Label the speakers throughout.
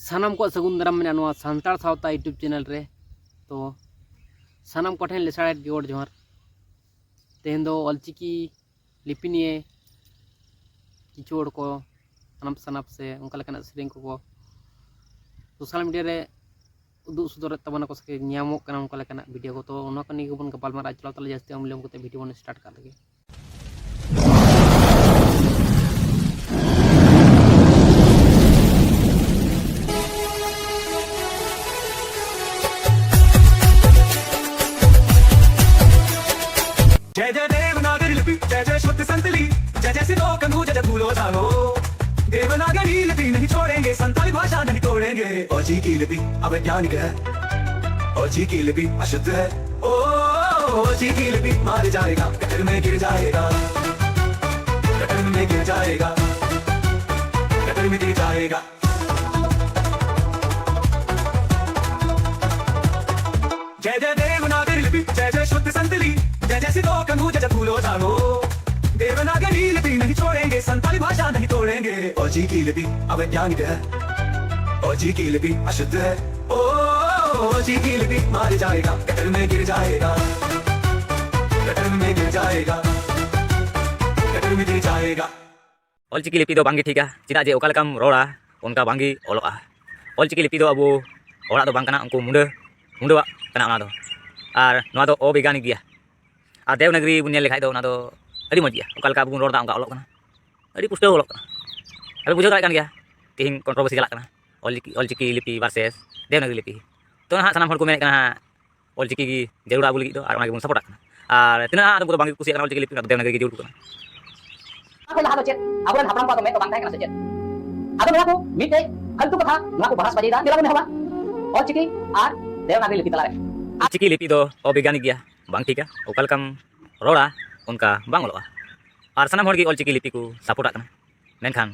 Speaker 1: सानाम को सगुन दाराम मेना नोआ सांतार सावता यूट्यूब चैनल रे तो सानाम को ठेन लेसाड़े गोड़ जोहार तेहन दो ऑलचिकी लिपि निये किचोड़ को अनप सनाप से उनका लेकना सेरेंग को सोशल मीडिया रे उदुग सुदर तबना को सके न्यामो कना उनका लेकना वीडियो को तो उना कनी को बन गपालमारा चलाव तले जास्ती हम लोग को वीडियो बन स्टार्ट कर लगे।
Speaker 2: जय जय देवनागरी लिपि जय जय शुद्ध संतली जय जय सिद्धो कंगू जय जय भूलो जानो देवनागरी लिपि नहीं छोड़ेंगे संताली भाषा नहीं तोड़ेंगे और जी की लिपि अवैज्ञानिक है और जी की लिपि अशुद्ध है ओ जी की लिपि मार जाएगा कटर में गिर जाएगा कटर में गिर जाएगा कटर में गिर जाएगा। जय जय देवनागरी लिपि जय जय शुद्ध संतली जय जय सिद्धो कंगू जय जय भूलो जानो देवनागरी लिपि नहीं छोड़ेंगे संताली भाषा नहीं तोड़ेंगे और जी की लिपि अवैज्ञानिक है और जी की लिपि अशुद्ध है ओ जी की लिपि मार जाएगा कटर में गिर जाएगा कटर में गिर जाएगा कटर में गिर जाएगा।
Speaker 3: ऑलचिकी लिपि दो बांगी ठीक है चिदा जे ओका लेकाम रोड़ा उनका बांगी ओलोआ ऑलचिकी लिपि दो अबो ओड़ा दो बांग कना उनको मुंडवा कना ओना दो आर नोआ दो अवैज्ञानिक गया और देवनागरी बुन लेखाय दो ओना दो अड़ी मज गया ओका लेका बुन रोड़ा उनका ओलोग कना अड़ी पुष्टो ओलोग कना अबे बुझाव दाड़े कान गया तिहिं कंट्रोवर्सी चला कना ऑलचिकी लिपि वर्सेस देवनागरी लिपि तो ना सानाम हर को मेने कना ऑलचिकी की जरूर आगु लगी दो और ओना बुन सपोर्ट कना और तिना आदम को बांगी कुसी कना ऑलचिकी लिपि देवनागरी की जरूर कना
Speaker 4: apa lahat chat abulan hapram pa to meto bangtai kana se chat ado nela ko mite kantu katha nela ko bahas bajida nela ko haba और चिकी आर देवनागरी लिपि तलारे
Speaker 3: ऑलचिकी लिपि दो अवैज्ञानिक गया बांग ठीक है ओका लेकाम रोड़ा उनका बांग ओलोआ और सानाम हर की ऑलचिकी लिपि को सपोर्ट कना मेनखान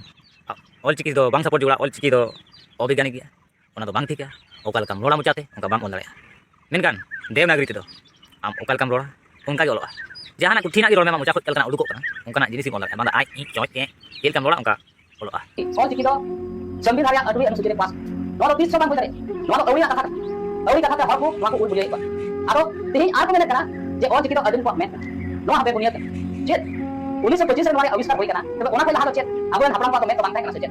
Speaker 3: ऑलचिकी दो बांग सपोर्ट जुड़ा ऑलचिकी दो अवैज्ञानिक गया ओना दो बांग ठीक है ओका लेकाम रोड़ा मुचाते उनका बांग ओल दाड़ेया मेनखान देवनागरी ते दो आम ओका लेकाम रोड़ा उनका गे ओलोआ जहां कुठीना की रोड में मुचा चलना उडुको उनका जिनिस ओल दाड़ेया आई इ चोय के चेलकाम रोड़ा उनका ओलोआ
Speaker 4: और चिकी दो संविधान या अटवी अनुसूची रे पास नोलो 30 बांग बुझारे नोलो अवड़ी कथा का हरको नोको उल बुझे आरो तेही आर को मेने कना जे और चिकी दो अदिन को में नो हबे बुनियत जे 1925 रे नोरे आविष्कार होई कना तबे ओना के लहा चे आबन हपराम पा तो में तो बांगtai कना से जे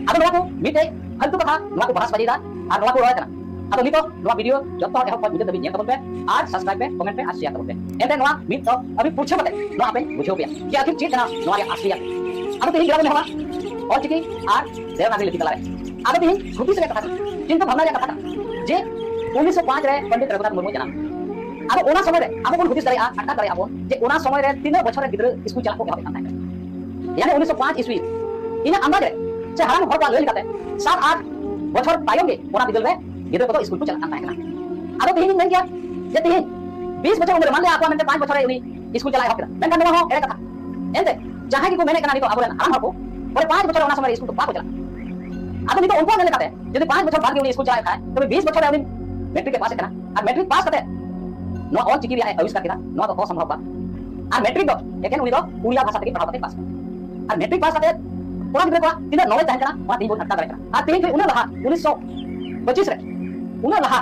Speaker 4: आदो नोको मिटे हलतु कथा नोको bahas बजिदा आर नोको रोय कना आदो नितो नो वीडियो जत्तो एहो पद दबि नेल तबे आज सब्सक्राइब पे कमेंट पे आज शेयर करते एंटे नोआ मिट तो अभी पूछे बते नो आपे बुझो पे कि आखिर चीज कना नो या असलियत आदो तेही ग्राम में हवा और चिकी आर देवनागरी लिपि तलारे आदो तेही छुपी से कथा चिंता भावना या कथा जे 1905 रे पंडित रघुनाथ मुर्मू जना आबो ओना समय रे आबो कोन हुदिस दाई अटका दाई आबो जे ओना समय रे 3 बछर गिद्र स्कूल चला को के होता है यानी 1905 ईस्वी इना अंदाज रे जे हाराम हर का लई काते 7-8 बछर तायम गे ओना बिदल रे गिद्र को स्कूल को चला काता है आबो तेही नहीं किया जे तेही 20 बछर उम्र मान ले आपा मेंटे 5 बछर रे उनी स्कूल चला होता मेन का हो एरे कथा एंते जहां की को मैंने कना नि तो आबो हाराम हर को और 5 बछर ओना समय रे स्कूल को पाको चला आबो नि तो उनको ने काते यदि 5 बछर बाद के उनी स्कूल चला है तो 20 बछर रे उनी मैट्रिक के पास करना और मैट्रिक पास करते नो और चिकी भी आविष्कार किया नो तो असंभव बा और मैट्रिक दो लेकिन उनी दो उड़िया भाषा तक पढ़ाव करते पास और मैट्रिक पास करते पूरा गिरे को तीन नॉलेज तहन करना और तीन बहुत हटका करना और तीन फिर उन्हें लहा 1925 रे उन्हें लहा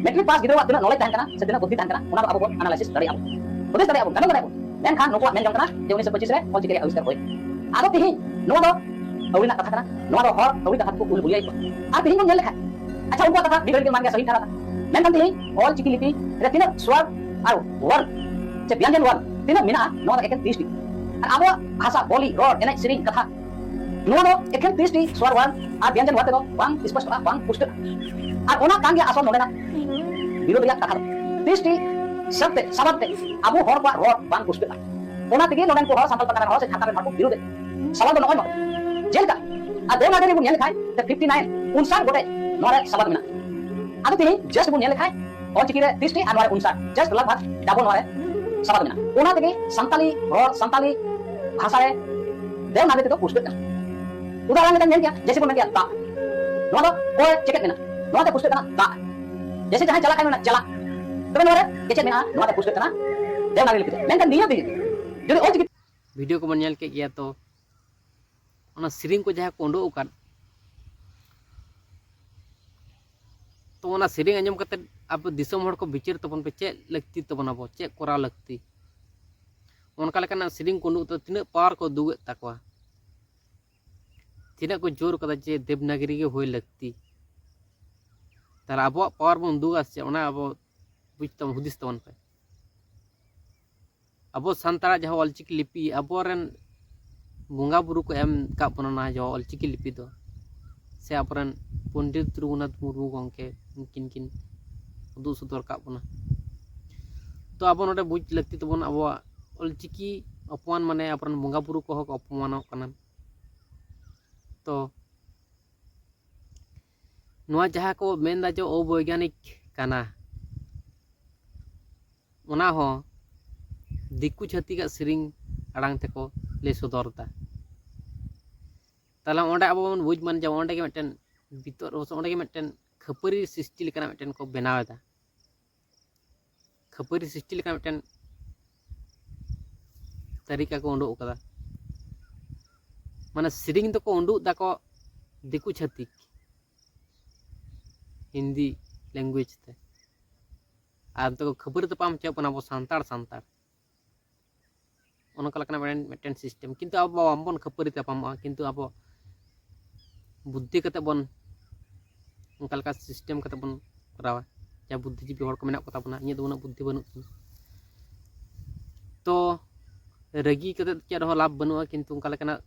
Speaker 4: मैट्रिक पास गिरे तीन नॉलेज तहन करना से दिन बुद्धि तहन करना उना अब एनालिसिस करे अब बुद्धि करे अब गनो मेन खान नको मेन जंकना जे 1925 रे और चिकी आविष्कार होय आदो तिही नो दो अविना कथा करना नो दो हर अविना कथा को उल बुलियाई और तिही को नेल लिखा अच्छा उनको कथा बिगड़ के मान गया सही था मैं कहती है ऑल चिकी लिपि रे तीन स्वर और वर्ण जे व्यंजन वर्ण तीन मिना नो एक 30 टी और अब भाषा बोली रोड एने सिरिंग कथा नो नो एक 30 टी स्वर वर्ण और व्यंजन वर्ण को वांग स्पष्ट वांग पुष्ट और ओना कांगे आसन नोलेना विरोध या कथा 30 टी शब्द अब हर पर रोड वांग पुष्ट ओना तगे नोलेन को संकल्प करना हो से खाता में मारको विरोध सवाल तो नय जेल का आ दो नागरी बुन लिखाय द 59 59 गोटे नोरे शब्द मिना आदो तेही जस्ट बुन लिखाय और चिकी रे 30 टी अनवारे 59 जस्ट लगभग डबल नोरे शब्द मिना ओना तगे संताली भाषा रे देवनागरी तो पुष्ट उदाहरण में क्या जैसे बोल में क्या ता नो तो कोई चिकट मिना नो तो पुष्ट करना ता जैसे जहां चला खाय ना चला तो नोरे चिकट मिना नो तो पुष्ट करना देवनागरी लिपि मैं नियम दी जो और चिकी
Speaker 1: वीडियो को बन के गया तो ओना सिरिंग को जहां को उंडो उकान तो ओना सेरेंग आंजम कते अब दिसम हड़ को बिचार तबन पे चेक लगती तबन अब चेक करा लगती उनका लेकिन सेरेंग को उडुक तो तीना पावर को दुगे तकवा तीना को जोर कदा जे देवनागरी के होय लगती तार अब पावर बन दुगा से ओना अब बुझतम हुदिस तबन पे अब सानताड़ा जहाँ ऑलचिकी लिपि अबोरेन बंगा बुरु को एम का बना जो ऑलचिकी लिपि दो से अपरन पंडित रघुनाथ मुर्मू गंके उनकिन किन उदू सदर का बना तो अब नोडे बुझ लगती तबन अब ऑलचिकी अपमान माने अपरन बंगा बुरु को हक अपमान कना तो नोआ जहाँ को मेनदा जो अवैज्ञानिक कना ओना हो दिक्कु छाती का सेरिंग आड़ांग तेको ले सदरता ताला ओंडे अब बन बुझ मान जा ओंडे के मिटन बितर ओंडे के मिटन खपरी सृष्टि लेकना मिटन को बनावदा खपरी सृष्टि लेकना मिटन तरीका को उंडो कदा माने सेरिंग तो को उंडो दाको दिक्कु छाती हिंदी लैंग्वेज ते आर तो खपरी तो पाम चेप अब सानताड़ मिट्टन सिस्टम किंतु अब आमबन खपरी तापामा किंतु अब बुद्धि कते बन उनका सिस्टम कते बन करावा जहाँ बुद्धिजीवी हड़ को मेना कोता बना इन उना बुद्धि बनू तो रगी कते चेद हो लाभ बनूआ किंतु उनका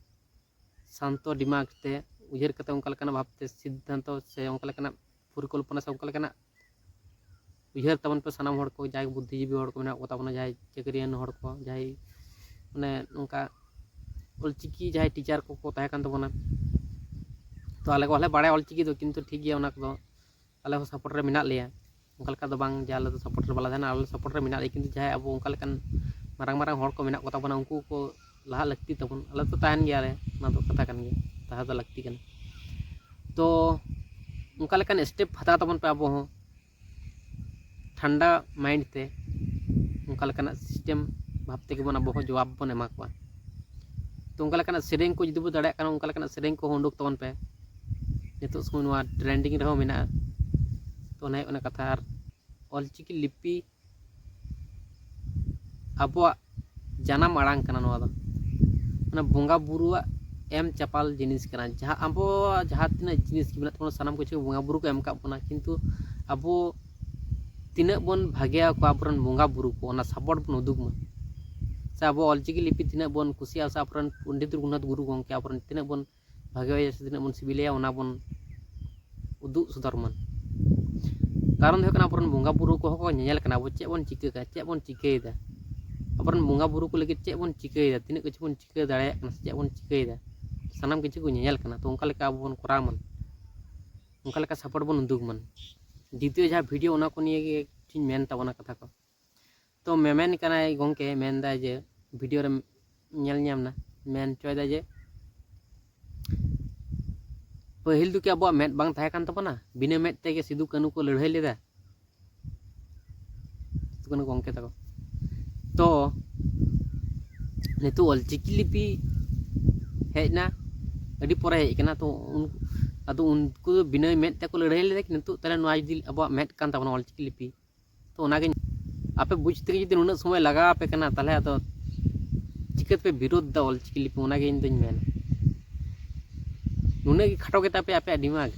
Speaker 1: शांत दिमाग ते उजर कते उनका भावते सिद्धांत से उनका परिकल्पना से उनका उजर तबन पे सानाम हड़ को जहाँ बुद्धिजीवी हड़ को मेना कोता बना जहाँ चाकरियान हड़ को जहाँ माने उनका ऑलचिकी जहाँ टीचर को तहे कान तबना तो आले को हले बाड़े ऑलचिकी दो किंतु ठीक गया उना को आले सपोर्ट रे मेना लिया उनका दो बांग जहाँ आले सपोर्ट रे बाला देना आले सपोर्ट रे मेना लिया किंतु जहाँ अब उनका लेकन मारंग मारंग हड़ को मेना कोता बना उनको को लहा लगती तबन आले तो तहन गया रे ना तो कथा कान गया तहा तो लगती कन तो उनका लेकन स्टेप हता तबन पे अब हो ठंडा माइंड ते उनका लेकन सिस्टम भावते के बन अब जवाब बन एमा को तो उनका सेरेंग को जुदी बो दाड़ा उनका सेरेंग को उडुक तबन पे नितो समय ट्रेंडिंग रहो मेना तो ना कथा और ऑलचिकी लिपि अब जानाम आड़ांग कना नोआ दो माने बंगा बुरुआ एम चापाल जिनिस कना जहाँ अब जहाँ तीना जिनिस की मेना सानाम कुछ बंगा बुरु को एम का बना किंतु अब तीना बन भाग्या को आपरन बंगा बुरु को ना सपोर्ट बन उदुग मा से अब ऑलचिकी लिपि तीना बन कुसिया से आपरन पंडित रघुनाथ गुरु गंके आपरन तीना बन भाग्य से तीना बन सिबिलिया उना बन उदुग सदर मन कारण हो कना आपरन बंगा बुरु को हो नेल कना अब चे बन चिके का चे बन चिकेदा आपरन बंगा बुरु को लगे चे बन चिकेदा तीना किछु बन चिके दाड़े कना चे बन चिकेदा सानाम किछु को नेल कना तो उनका लेका अब बन करा मन उनका लेका सपोर्ट बन उदुग मन द्वितीय जहाँ वीडियो उना को निये के ठीक मेन तबना कथा को तो मेमेन कना गंके मेनदा जे वीडियो रे नेल ᱧᱟᱢना मेन चोयदा जे पहिल दु के अब मेद बांग थाहे कान तबना बिना मेद तेगे सिदु कानू को लड़ाई लेदा सिदु कानू गंके तको तो नितु ऑलचिकी लिपि हेजना अडी परे हेज कना तो अदो उनको बिना मेद ते को लड़ाई लेदा किंतु तले नोआ जदि अब मेद कान तबना ऑलचिकी लिपि तो ओनागे आपे बुझते जुदी नुना समय लगा पे कना ताले अदो चिकत पे विरोध दा ऑलचिकी लिपि ओनागे इन दኝ मेन नुना की खाटो केता पे आपे दिमाग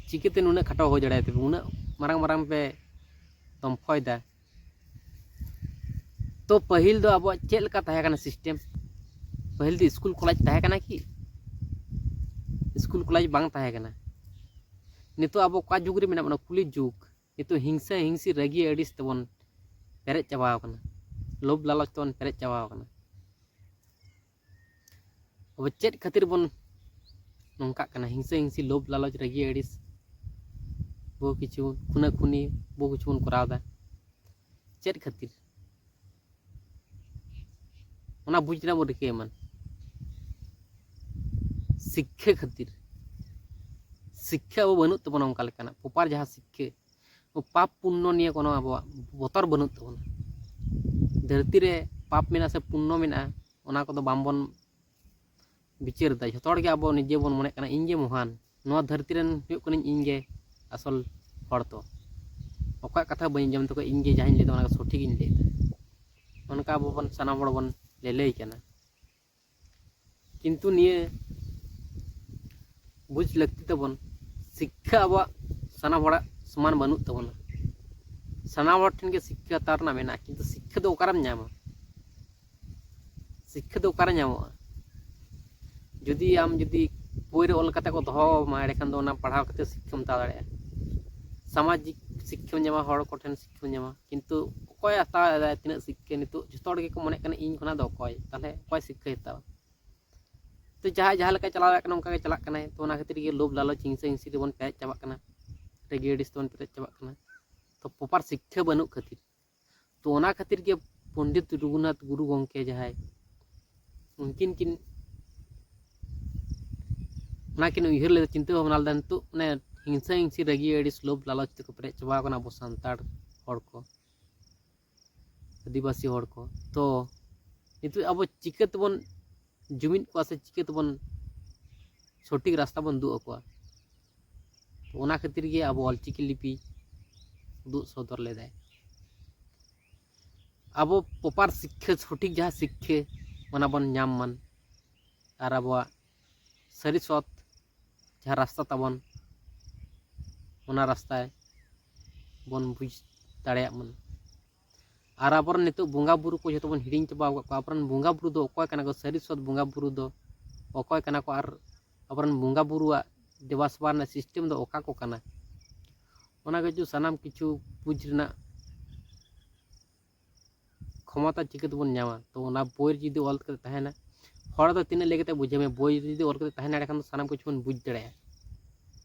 Speaker 1: चिकते नुना खाटो हो जड़ाय ते नुना मारंग मारंग पे तम फायदा तो पहिल दो अब चेल का तहे कना सिस्टम पहिल दो स्कूल कॉलेज तहे कना कि स्कूल कॉलेज बांग तहे कना नितो अब का जुग रे मेना कुली जुग नितो हिंसा हिंसी रगी अडिस तबन पेरेज चाबाव कना लोभ लालच तबन पेरेज चाबाव कना अब चेत खातिर बन नोंका कना हिंसा हिंसी लोभ लालच रगी अडिस बो किछु खुना खुनी बो किछु बन करावदा चेत खातिर ओना बुझना बो रिके मन शिक्षा खातिर शिक्षा वो बनू तबन उनका लेकाना पोपार जहाँ शिक्षा वो पाप पुण्य निये कोनो अब बतर बनू तबन धरती रे पाप मेना से पुण्य मेना ओना को दो बामबन विचार दा जतोड़ के अब निजे बन मने कना इनजे महान नोआ धरती रेन हुयु कनिन इनगे আসল হড় তো অকয় কথা বাই আᱸᱡᱚᱢ তকো ᱤᱧ ᱜᱮ ᱡᱟᱦᱟᱸᱧ ᱞᱟᱹᱭᱫᱟ ᱚᱱᱟ ᱥᱚᱴᱷᱤᱠ ᱤᱧ ᱞᱟᱹᱭᱫᱟ ᱚᱱᱠᱟ ᱟᱵᱚ ᱵᱚᱱ ᱥᱟᱱᱟᱢ ᱦᱚᱲ ᱵᱚᱱ ᱞᱟᱹᱞᱟᱹᱭ ᱠᱟᱱᱟ ᱠᱤᱱᱛᱩ ᱱᱤᱭᱟᱹ बुझ लगती तबन शिक्षा अब साना हड़ा समान बनू तबन साना हड़ ठेन के शिक्षा तारना मेना किंतु शिक्षा दो ओकारम ᱧᱟᱢᱟ शिक्षा दो ओकारे ᱧᱟᱢᱚᱜᱼᱟ जुदी आम जुदी बोई रे ऑल कते को दोहो मा एखान दो ना पढ़ाव कते शिक्षाम ता दाड़े सामाजिक शिक्षा ᱧᱟᱢᱟ हड़ को ठेन शिक्षा ᱧᱟᱢᱟ किंतु ओकय हता तिना शिक्षा नितो जतो हड़ के को मने कने इन खना दो ओकय ताले ओकय शिक्षा हता तो जहाँ लेका चलाव उनका चला तो खातिर के लोभ लालच हिंसा हिंसी बन पेज चाबा रेगिएडिस बन पेज चाबा तो प्रॉपर शिक्षा बनू खातिर तो खातिर के पंडित रघुनाथ गुरु गंके जहाँ उनकिन उयहर ले चिंता भावना लेदा नितो माने हिंसा हिंसी रेगिएडिस लोभ लालच तक पेज चाबा अब सानताड़ हड़ को आदिवासी हड़ को तो नितो अब चिकातबन जुमिन को से चिकातबन सठिक रास्ता बन दू अकोआ तो खातिर के अब ऑलचिकी लिपि दू सदर लेदाय अब प्रॉपर शिक्षा सठिक जहाँ शिक्षा मना बन नाम मन और अब सरी सत जहाँ रास्ता तबन ओना रास्ता बन बुझ दाड़े मन और अब नितो बोंगा बुरु को जो बन हिड़िंग चाबा अब बोंगा बुरु दो अकोय कना को सरी सत बोंगा बुरु दो अकोय कना को और अब बोंगा बुरुआ देवासभा सिस्टेम दो ओका को कना ओना के जो सानाम किछु बुझ रना क्षमता चिकातबन ᱧᱟᱢᱟ तो ओना बोई जुदी ऑल करते तहना हड़ दो तीन लेके बुझे में बोई जुदी ऑल करते तहना एखान सानाम किछु बन बुझ दाड़े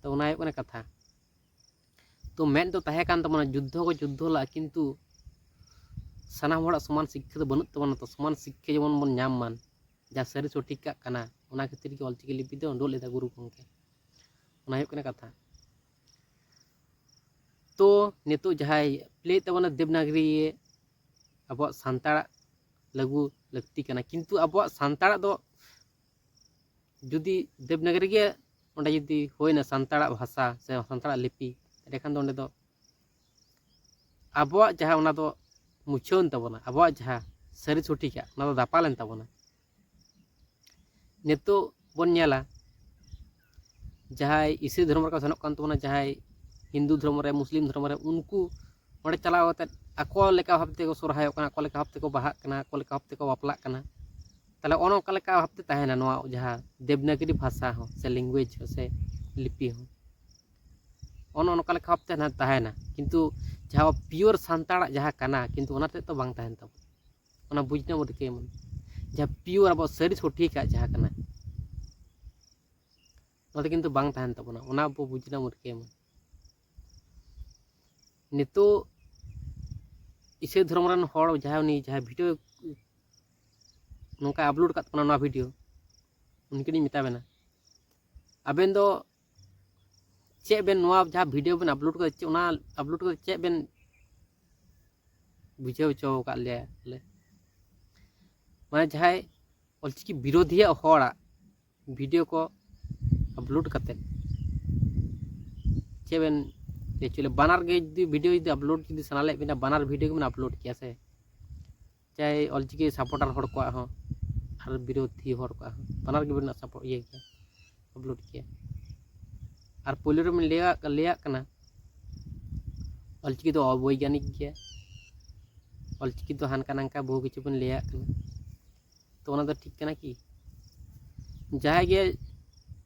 Speaker 1: तो ओना है कना कथा तो मेन तो तहे कान तबना युद्ध को युद्ध ला किंतु सानाम हड़ा समान शिक्षा तो बनू तबना तो समान शिक्षा जेमन बन नाम मान जहाँ सरी सठिक काना ओना खातिर के ऑलचिकी लिपि दो उंडो लेदा गुरु गंके ओना है कना कथा तो नितो जहाँ प्ले तबना देवनागरी अब सानताड़ लगू लगती कना किंतु अब सानताड़ दो जुदी देवनागरी के ओंडे जुदी होइना सानताड़ भाषा से सानताड़ लिपि एखान दो ओंडे दो अब जहाँ ओना दो मुछावन तबना अब जहाँ सरी सठिका ओना दो दापालेन तबना नितो बन नेला जहाँ ईसाई धर्म रे सेनोग कान तबना जहाँ हिंदू धर्म रे मुस्लिम धर्म रे उनको ओंडे चलाव कते आको लेका भाबते को सोरहाय कना आको लेका भाबते को बाहा कना आको लेका भाबते को बापला कना ताले ओनका लेका भाबते तहेना नोआ जहाँ देवनागरी भाषा हो से लैंग्वेज हो से लिपि हो ओनका लेका भाबते ना तहेना किंतु जहाँ प्योर सानताड़ जहाँ कना किंतु ओनाते तो बांग तहेन तब ओना बुझना बदके मन जहाँ प्योर अब सरी सठिक जहाँ कना ओनाते किंतु बांग तहेन तबना ओना अब बुझना बदके मन नितो ईसाई धर्म रन हड़ जहाँ उनी जहाँ वीडियो नौका अपलोड करना वीडियो उनकिन मेता बेना आबेन दो चे बेन जहाँ वीडियो बेन अपलोड कर अपलोड कर चे बेन बुझे चो ले मैं जहाँ ऑलचिकी विरोधी हड़ा वीडियो को अपलोड करते चे बेन एक्चुअली बानार के जुदी वीडियो जुदी अपलोड जुदी सनाले बिना बानार वीडियो को अपलोड किया से चाहे ऑलचिकी सपोर्टर हड़ को और विरोधी हड़ को बानार के बिना सपोर्ट ये किया अपलोड किया और पहले रे में लिया कना ऑलचिकी तो अवैज्ञानिक गया ऑलचिकी तो हानका नांका बहु किछु बन लिया कना तो ओना दो ठीक कना कि जहाँ गे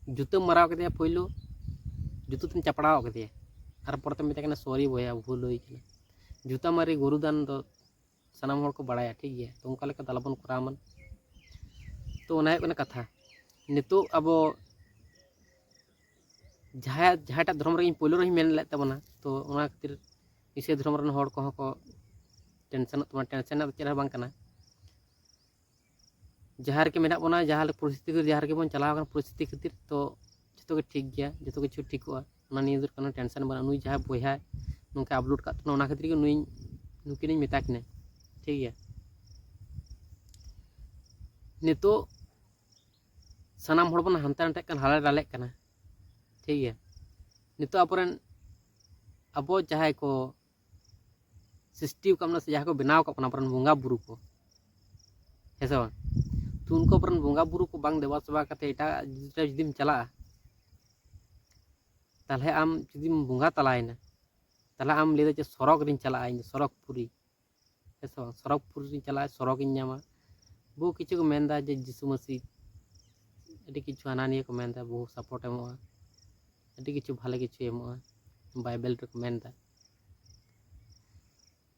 Speaker 1: जुतो मराव कदे पहलो जुतो तुम चपड़ाव कदे और परते मेता सॉरी बोया भूल हुई जूता मारी गुरुदान दो सानाम हड़ को बड़ाया ठीक है तो उनका लेका दालाबन करामन तो ओना है कथा नितो अब जहाँ धर्म रे पहले रही मेन ले तबना तो ओना खातिर ईसाई धर्म रन हड़ को टेंशन तमा टेंशन चेहरा बांग कना जहाँ के मेना बना जहाँ परिस्थिति जहाँ के बन चलाव परिस्थिति खातिर तो जो के ठीक गया जो किछु ठिकोआ निये टेंशन बना नुई जहाँ बया नौका अपलोड करना खातिर के नुकिन मेता किना ठीक है नितो सानाम हड़ बन हानते नाते हाले डाले ठीक है नितो अपरेन abo jahai ko सिस्टी का से जहाँ को बनाव का अपन बोंगा बुरु को है सब तो उनको अपन बोंगा बुरु को बांग देवा सेवा करते एटा जुदीम चला ताले आम जुदीम बोंगा तलायना ताले आम ले दे सरक दिन चला सरक पुरी है सब सरक पुरी चला सरक नामा बहु किछु को मेनदा जे जिसु मसीह अभी किछु हाना को मेनदा बहु सपोर्ट एमोआ अभी किछु भाले किछु एमोआ बाइबल रे को मेनदा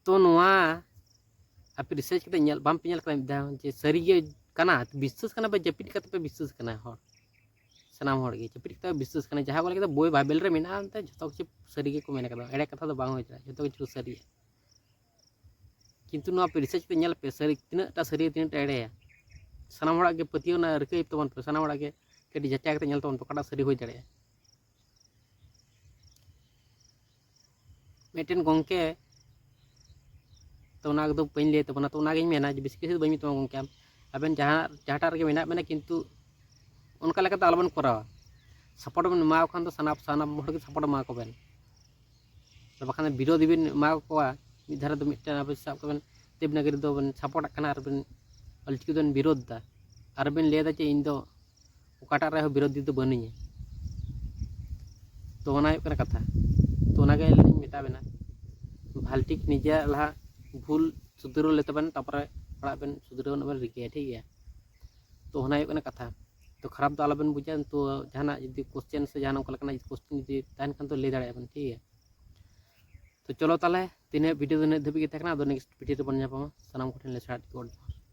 Speaker 1: तो नोआ आप रिसर्च करते नेल बाम पे नेल करा जे सरी गे कना विश्वास कना पे जपिट करते पे विश्वास कना हर सनाम हर गे जपिट करते विश्वास कना जहां बोले बोय बाइबल रे मेना अंते जतो किछु सरी गे को मेना कदा एडे कथा तो बांग होय जतो किछु सरी किंतु नोआ पे रिसर्च पे नेल पे सरी तिनटा सरी तिनटा एडे सनाम हर गे पतियो ना रके तबन पे सनाम हर गे कडी जटा करते नेल तबन पकड़ा सरी होय जड़े मेटेन गोंके तो ना दो बन ले तबना तो नागिन मेना जे बिस्किस बमी तो गोंके आबेन जहाटा रे मेना मेना किंतु उनका लेका तो अलबन करावा सपोर्ट बन मा खान तो सनाम हर के सपोर्ट मा को बेन तो बखान विरोधी बिन मा कोआ मि धारा तो मिटन अब सब को बेन देवनागरी दो बन सपोर्ट कना आर बेन अलचिकी दोन विरोध दा आर बेन ले दा जे इन दो ओकाटा रे विरोधी तो बनिया तो ओना कना कथा तो ओना गे मिटा बेना भालटिक निजा लहा भूल सुधरो लेते बन तापर पड़ा बन सुधरो न बन रिके ठीक है तो होना है कथा तो खराब तो आलबन बुझा तो जहाना यदि क्वेश्चन से जहाना कलकना क्वेश्चन यदि तहन खान तो ले दाड़े बन ठीक है तो चलो ताले तीन वीडियो धबी के तकना नेक्स्ट वीडियो बन जापा सनाम को ठेन ले साथ